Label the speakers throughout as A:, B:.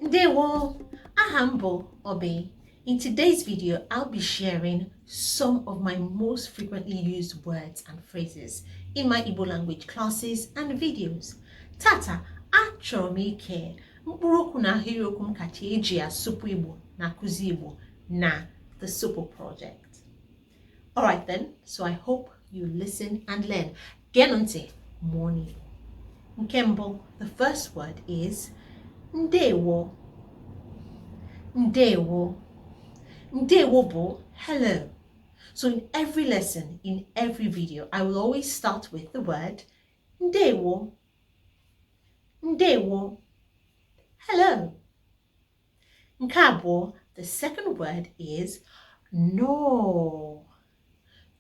A: Ndewo, Ahambo Obe. In today's video, I'll be sharing some of my most frequently used words and phrases in my Igbo language classes and videos. Tata, achọrọ m ike mkpụrụ okwu na ahịrịokwu m kacha eji Supu Igbo na Kuzi Igbo na the Supu project. Alright then, so I hope you listen and learn. Genonte, morning. Nkembo, the first word is Ndewo. Ndewo. Ndewo bo, hello. So in every lesson, in every video, I will always start with the word Ndewo. Ndewo. Hello. Nkabo, the second word is no.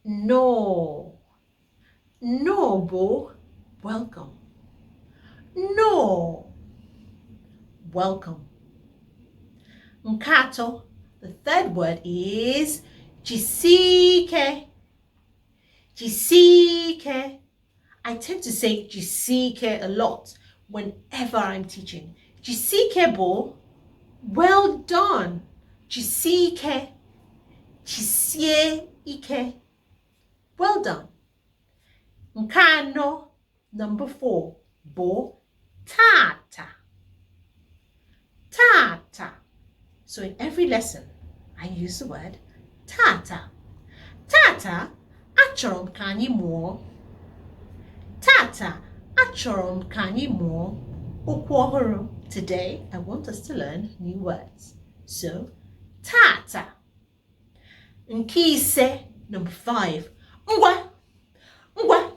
A: No. No bo, welcome. No. Welcome. Nkato, the third word is jisike. Jisike. I tend to say jisike a lot whenever I'm teaching. Jisike bo, well done. Jisike. Jisie ike. Well done. Nkano, number 4, bo, tata. Tata. So in every lesson, I use the word tata. Tata, achọrọ m ka anyị mụọ. Tata, achọrọ m ka anyị mụọ okwu ọhụrụ. Today, I want us to learn new words. So, tata. Nke ise, number 5. Ngwa. Ngwa.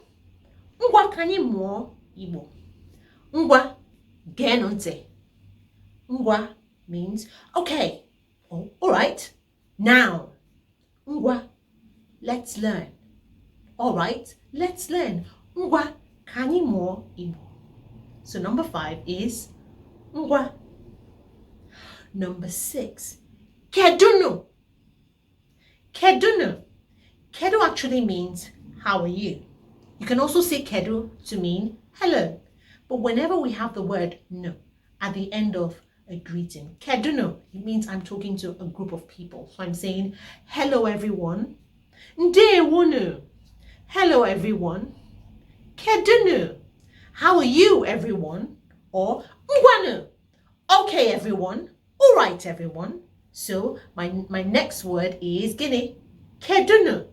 A: Ngwa ka anyị mụọ Igbo. Ngwa, gee ntị. Ngwa means okay. Oh, all right. Now, ngwa, let's learn. All right, let's learn. Ngwa, ka anyị mụọ Igbo. So number 5 is ngwa. Number 6, kedunu. Kedunu. Kedu actually means how are you? You can also say kedu to mean hello. But whenever we have the word no at the end of a greeting, kedunu, it means I'm talking to a group of people. So I'm saying, hello everyone. Ndewonu. Hello everyone. Kedunu. How are you everyone? Or ngwanu. Okay everyone. All right everyone. So my next word is gini. Kedunu.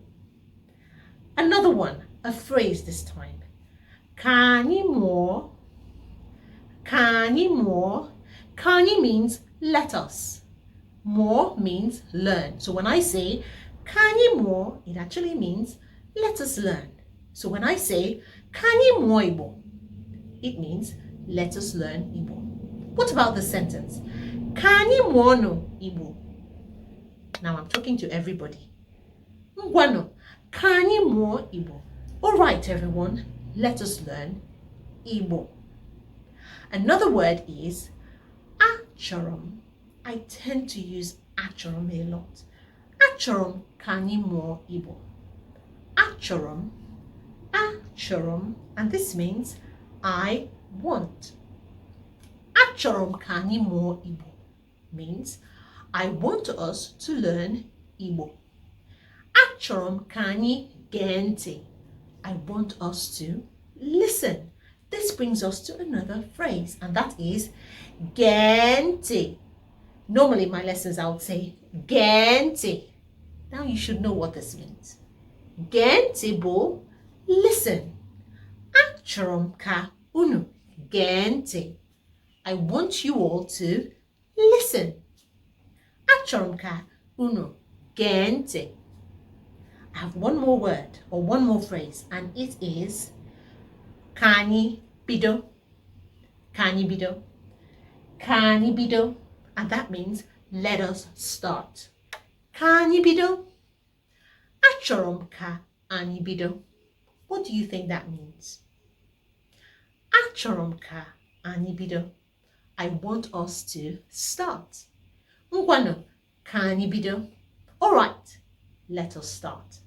A: Another one, a phrase this time. Kani mo. Kani mo. Kani means let us. More means learn. So when I say kani mo, it actually means let us learn. So when I say kani mo Igbo, it means let us learn Igbo. What about the sentence? Kani mo no Igbo. Now I'm talking to everybody. Ngwano, kani mo Igbo. All right, everyone, let us learn Igbo. Another word is achorom. I tend to use achorom a lot. Achorom kani mo Igbo. Achorom, achorom, and this means I want. Achorom kani mo Igbo means I want us to learn Igbo. Achorom kani gente. I want us to listen. This brings us to another phrase, and that is gente. Normally in my lessons I would say gente. Now you should know what this means. Gente bo, listen. Achorom ka unu gente. I want you all to listen. Achorom ka unu gente. I have one more word or one more phrase, and it is kani bido. Kani bido. Kani bido. And that means let us start. Kani bido. Achorom ka ani bido. What do you think that means? Achorom ka ani bido. I want us to start. Ngwano kani bido. All right, let us start.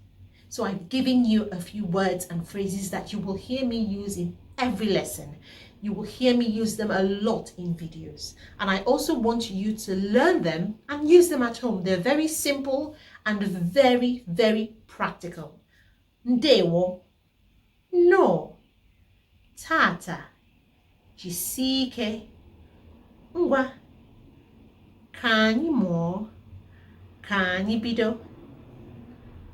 A: So I've given you a few words and phrases that you will hear me use in every lesson. You will hear me use them a lot in videos. And I also want you to learn them and use them at home. They're very simple and very, very practical. Ndewo, no, tata, jisike, ngwa, kanyi mo, kanyi bido,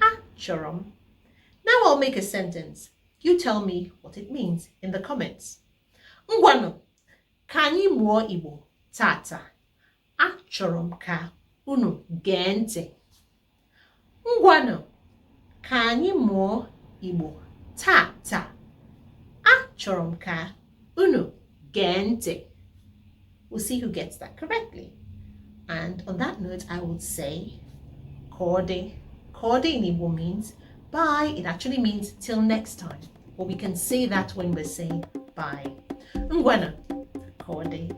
A: achọrọ m. Now I'll make a sentence. You tell me what it means in the comments. Ngwanu, kanyi mo Igbo tata. Achọrọ m ka unu gee ntị. Ngwanu, kanyi mo Igbo tata. Achọrọ m ka unu gee ntị. We'll see who gets that correctly. And on that note, I would say, Kode. Kode in Igbo means bye. It actually means till next time. But we can say that when we're saying bye. Ngwana, Kode.